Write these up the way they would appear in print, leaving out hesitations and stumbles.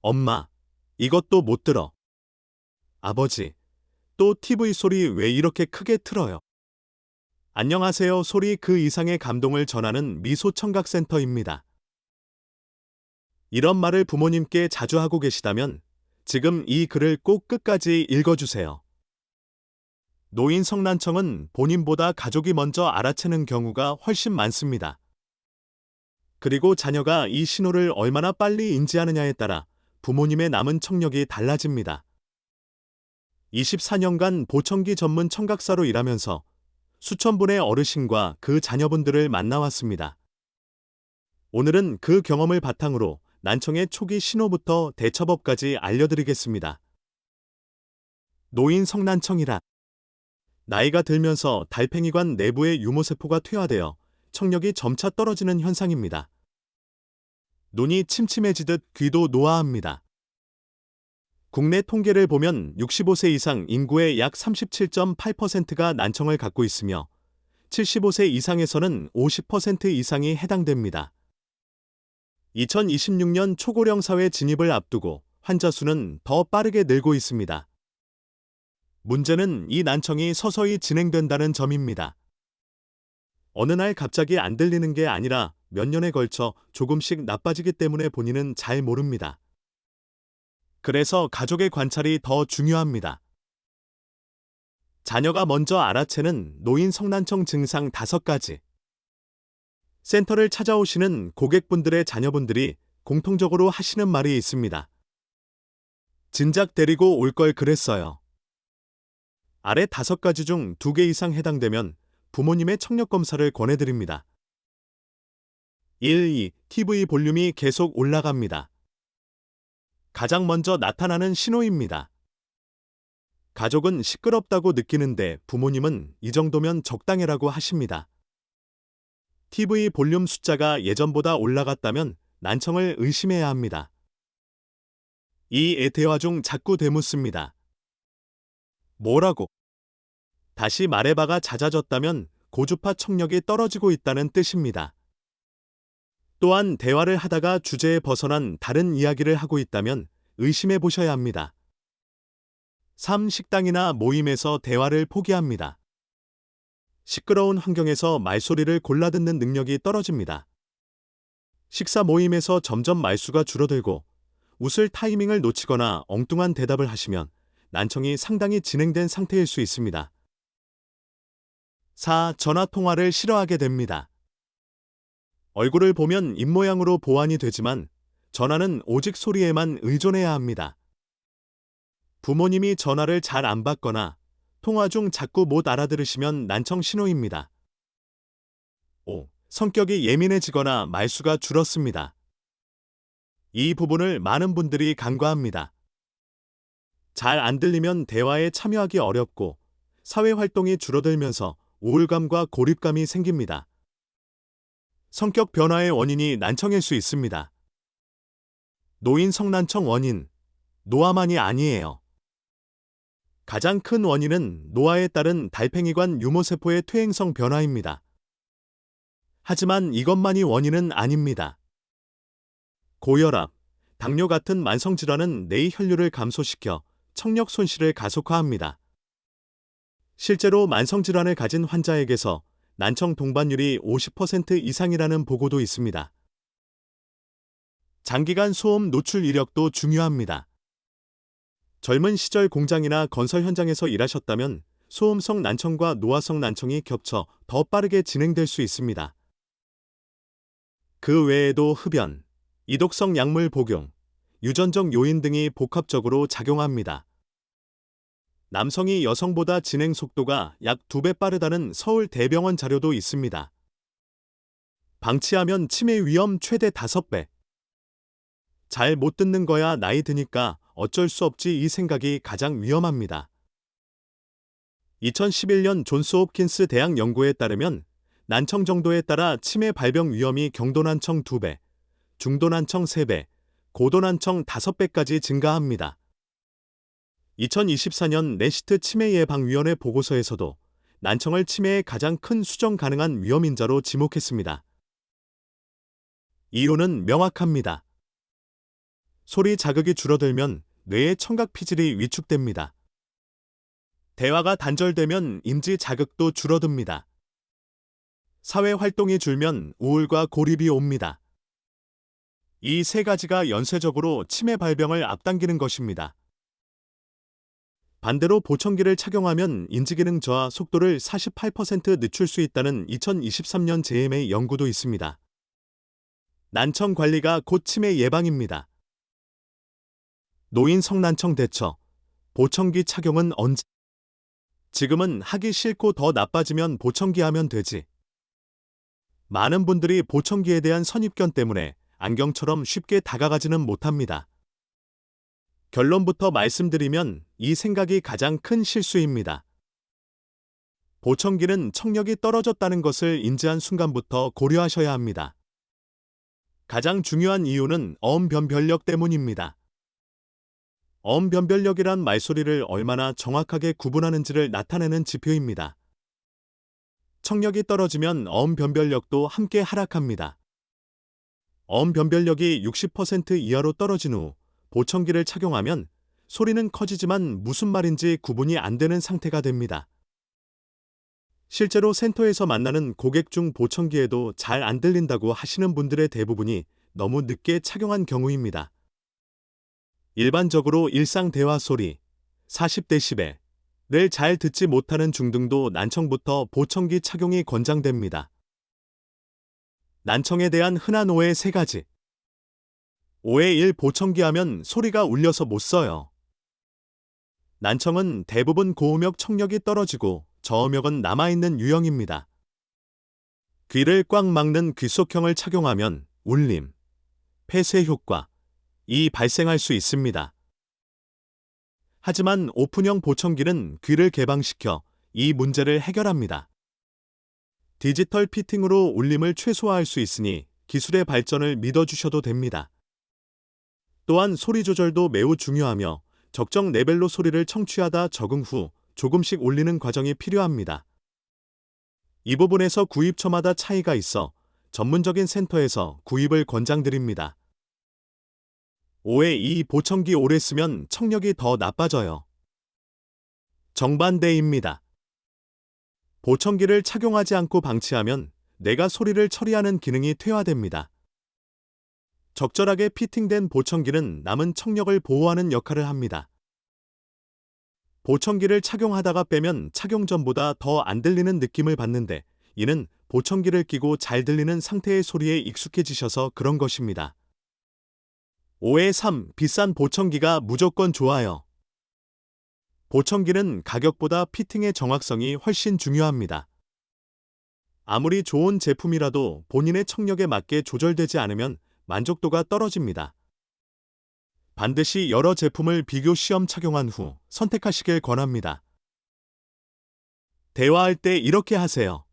엄마, 이것도 못 들어. 아버지, 또 TV 소리 왜 이렇게 크게 틀어요? 안녕하세요. 소리 그 이상의 감동을 전하는 미소청각센터입니다. 이런 말을 부모님께 자주 하고 계시다면 지금 이 글을 꼭 끝까지 읽어주세요. 노인 성난청은 본인보다 가족이 먼저 알아채는 경우가 훨씬 많습니다. 그리고 자녀가 이 신호를 얼마나 빨리 인지하느냐에 따라 부모님의 남은 청력이 달라집니다. 24년간 보청기 전문 청각사로 일하면서 수천 분의 어르신과 그 자녀분들을 만나왔습니다. 오늘은 그 경험을 바탕으로 난청의 초기 신호부터 대처법까지 알려드리겠습니다. 노인 성난청이란 나이가 들면서 달팽이관 내부의 유모세포가 퇴화되어 청력이 점차 떨어지는 현상입니다. 눈이 침침해지듯 귀도 노화합니다. 국내 통계를 보면 65세 이상 인구의 약 37.8%가 난청을 갖고 있으며 75세 이상에서는 50% 이상이 해당됩니다. 2026년 초고령 사회 진입을 앞두고 환자 수는 더 빠르게 늘고 있습니다. 문제는 이 난청이 서서히 진행된다는 점입니다. 어느 날 갑자기 안 들리는 게 아니라 몇 년에 걸쳐 조금씩 나빠지기 때문에 본인은 잘 모릅니다. 그래서 가족의 관찰이 더 중요합니다. 자녀가 먼저 알아채는 노인 성난청 증상 5가지. 센터를 찾아오시는 고객분들의 자녀분들이 공통적으로 하시는 말이 있습니다. 진작 데리고 올 걸 그랬어요. 아래 5가지 중 2개 이상 해당되면 부모님의 청력 검사를 권해드립니다. 1. 2. TV 볼륨이 계속 올라갑니다. 가장 먼저 나타나는 신호입니다. 가족은 시끄럽다고 느끼는데 부모님은 이 정도면 적당해라고 하십니다. TV 볼륨 숫자가 예전보다 올라갔다면 난청을 의심해야 합니다. 이 대화 중 자꾸 되묻습니다. 뭐라고? 다시 말해봐가 잦아졌다면 고주파 청력이 떨어지고 있다는 뜻입니다. 또한 대화를 하다가 주제에 벗어난 다른 이야기를 하고 있다면 의심해 보셔야 합니다. 3. 식당이나 모임에서 대화를 포기합니다. 시끄러운 환경에서 말소리를 골라 듣는 능력이 떨어집니다. 식사 모임에서 점점 말수가 줄어들고 웃을 타이밍을 놓치거나 엉뚱한 대답을 하시면 난청이 상당히 진행된 상태일 수 있습니다. 4. 전화 통화를 싫어하게 됩니다. 얼굴을 보면 입모양으로 보완이 되지만 전화는 오직 소리에만 의존해야 합니다. 부모님이 전화를 잘 안 받거나 통화 중 자꾸 못 알아들으시면 난청 신호입니다. 5. 성격이 예민해지거나 말수가 줄었습니다. 이 부분을 많은 분들이 간과합니다. 잘 안 들리면 대화에 참여하기 어렵고 사회 활동이 줄어들면서 우울감과 고립감이 생깁니다. 성격 변화의 원인이 난청일 수 있습니다. 노인 성난청 원인, 노화만이 아니에요. 가장 큰 원인은 노화에 따른 달팽이관 유모세포의 퇴행성 변화입니다. 하지만 이것만이 원인은 아닙니다. 고혈압, 당뇨 같은 만성질환은 뇌의 혈류를 감소시켜 청력 손실을 가속화합니다. 실제로 만성질환을 가진 환자에게서 난청 동반율이 50% 이상이라는 보고도 있습니다. 장기간 소음 노출 이력도 중요합니다. 젊은 시절 공장이나 건설 현장에서 일하셨다면 소음성 난청과 노화성 난청이 겹쳐 더 빠르게 진행될 수 있습니다. 그 외에도 흡연, 이독성 약물 복용, 유전적 요인 등이 복합적으로 작용합니다. 남성이 여성보다 진행 속도가 약 2배 빠르다는 서울 대병원 자료도 있습니다. 방치하면 치매 위험 최대 5배. 잘 못 듣는 거야 나이 드니까 어쩔 수 없지 이 생각이 가장 위험합니다. 2011년 존스홉킨스 대학 연구에 따르면 난청 정도에 따라 치매 발병 위험이 경도난청 2배, 중도난청 3배, 고도난청 5배까지 증가합니다. 2024년 내시트 치매예방위원회 보고서에서도 난청을 치매의 가장 큰 수정 가능한 위험인자로 지목했습니다. 이유는 명확합니다. 소리 자극이 줄어들면 뇌의 청각 피질이 위축됩니다. 대화가 단절되면 인지 자극도 줄어듭니다. 사회 활동이 줄면 우울과 고립이 옵니다. 이 세 가지가 연쇄적으로 치매 발병을 앞당기는 것입니다. 반대로 보청기를 착용하면 인지기능 저하 속도를 48% 늦출 수 있다는 2023년 JMA 연구도 있습니다. 난청 관리가 곧 치매 예방입니다. 노인 성난청 대처. 보청기 착용은 언제? 지금은 하기 싫고 더 나빠지면 보청기 하면 되지. 많은 분들이 보청기에 대한 선입견 때문에 안경처럼 쉽게 다가가지는 못합니다. 결론부터 말씀드리면 이 생각이 가장 큰 실수입니다. 보청기는 청력이 떨어졌다는 것을 인지한 순간부터 고려하셔야 합니다. 가장 중요한 이유는 어음변별력 때문입니다. 어음변별력이란 말소리를 얼마나 정확하게 구분하는지를 나타내는 지표입니다. 청력이 떨어지면 어음변별력도 함께 하락합니다. 어음변별력이 60% 이하로 떨어진 후 보청기를 착용하면 소리는 커지지만 무슨 말인지 구분이 안 되는 상태가 됩니다. 실제로 센터에서 만나는 고객 중 보청기에도 잘 안 들린다고 하시는 분들의 대부분이 너무 늦게 착용한 경우입니다. 일반적으로 일상 대화 소리 40dB를 잘 듣지 못하는 중등도 난청부터 보청기 착용이 권장됩니다. 난청에 대한 흔한 오해 3가지. 오해 1. 보청기 하면 소리가 울려서 못 써요. 난청은 대부분 고음역 청력이 떨어지고 저음역은 남아있는 유형입니다. 귀를 꽉 막는 귀속형을 착용하면 울림, 폐쇄 효과이 발생할 수 있습니다. 하지만 오픈형 보청기는 귀를 개방시켜 이 문제를 해결합니다. 디지털 피팅으로 울림을 최소화할 수 있으니 기술의 발전을 믿어주셔도 됩니다. 또한 소리 조절도 매우 중요하며 적정 레벨로 소리를 청취하다 적응 후 조금씩 올리는 과정이 필요합니다. 이 부분에서 구입처마다 차이가 있어 전문적인 센터에서 구입을 권장드립니다. 오해 2. 보청기 오래 쓰면 청력이 더 나빠져요. 정반대입니다. 보청기를 착용하지 않고 방치하면 뇌가 소리를 처리하는 기능이 퇴화됩니다. 적절하게 피팅된 보청기는 남은 청력을 보호하는 역할을 합니다. 보청기를 착용하다가 빼면 착용 전보다 더 안 들리는 느낌을 받는데 이는 보청기를 끼고 잘 들리는 상태의 소리에 익숙해지셔서 그런 것입니다. 오해 3. 비싼 보청기가 무조건 좋아요. 보청기는 가격보다 피팅의 정확성이 훨씬 중요합니다. 아무리 좋은 제품이라도 본인의 청력에 맞게 조절되지 않으면 만족도가 떨어집니다. 반드시 여러 제품을 비교 시험 착용한 후 선택하시길 권합니다. 대화할 때 이렇게 하세요.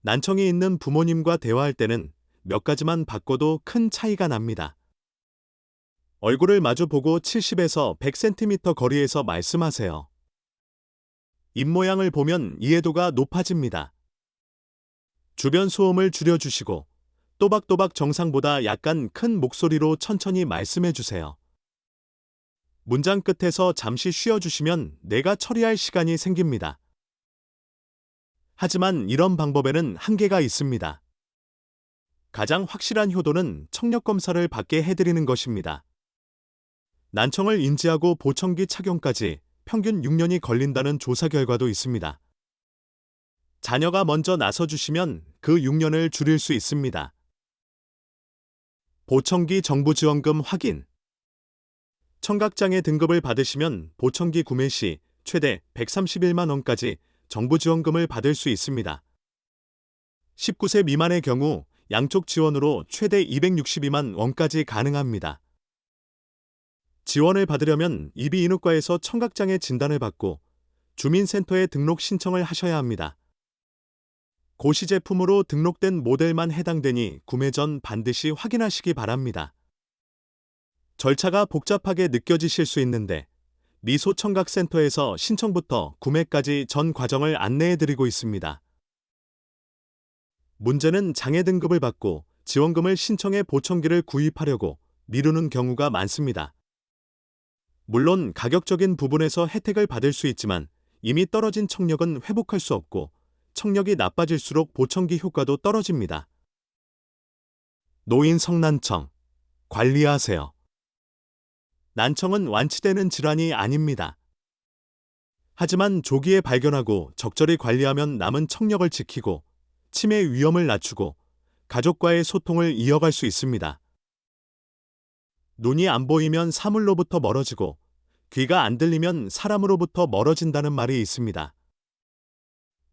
난청이 있는 부모님과 대화할 때는 몇 가지만 바꿔도 큰 차이가 납니다. 얼굴을 마주보고 70에서 100cm 거리에서 말씀하세요. 입모양을 보면 이해도가 높아집니다. 주변 소음을 줄여주시고 또박또박 정상보다 약간 큰 목소리로 천천히 말씀해 주세요. 문장 끝에서 잠시 쉬어주시면 뇌가 처리할 시간이 생깁니다. 하지만 이런 방법에는 한계가 있습니다. 가장 확실한 효도는 청력 검사를 받게 해드리는 것입니다. 난청을 인지하고 보청기 착용까지 평균 6년이 걸린다는 조사 결과도 있습니다. 자녀가 먼저 나서주시면 그 6년을 줄일 수 있습니다. 보청기 정부 지원금 확인. 청각장애 등급을 받으시면 보청기 구매 시 최대 131만 원까지 정부 지원금을 받을 수 있습니다. 19세 미만의 경우 양쪽 지원으로 최대 262만 원까지 가능합니다. 지원을 받으려면 이비인후과에서 청각장애 진단을 받고 주민센터에 등록 신청을 하셔야 합니다. 고시 제품으로 등록된 모델만 해당되니 구매 전 반드시 확인하시기 바랍니다. 절차가 복잡하게 느껴지실 수 있는데 미소청각센터에서 신청부터 구매까지 전 과정을 안내해드리고 있습니다. 문제는 장애 등급을 받고 지원금을 신청해 보청기를 구입하려고 미루는 경우가 많습니다. 물론 가격적인 부분에서 혜택을 받을 수 있지만 이미 떨어진 청력은 회복할 수 없고 청력이 나빠질수록 보청기 효과도 떨어집니다. 노인 성난청. 관리하세요. 난청은 완치되는 질환이 아닙니다. 하지만 조기에 발견하고 적절히 관리하면 남은 청력을 지키고 치매 위험을 낮추고 가족과의 소통을 이어갈 수 있습니다. 눈이 안 보이면 사물로부터 멀어지고 귀가 안 들리면 사람으로부터 멀어진다는 말이 있습니다.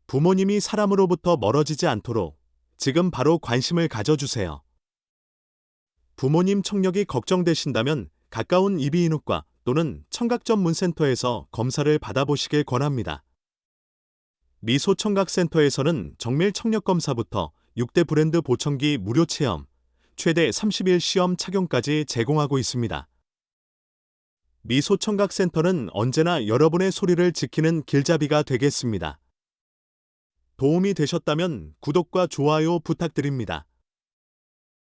부모님이 사람으로부터 멀어지지 않도록 지금 바로 관심을 가져주세요. 부모님 청력이 걱정되신다면 가까운 이비인후과 또는 청각전문센터에서 검사를 받아보시길 권합니다. 미소청각센터에서는 정밀 청력 검사부터 6대 브랜드 보청기 무료 체험, 최대 30일 시험 착용까지 제공하고 있습니다. 미소청각센터는 언제나 여러분의 소리를 지키는 길잡이가 되겠습니다. 도움이 되셨다면 구독과 좋아요 부탁드립니다.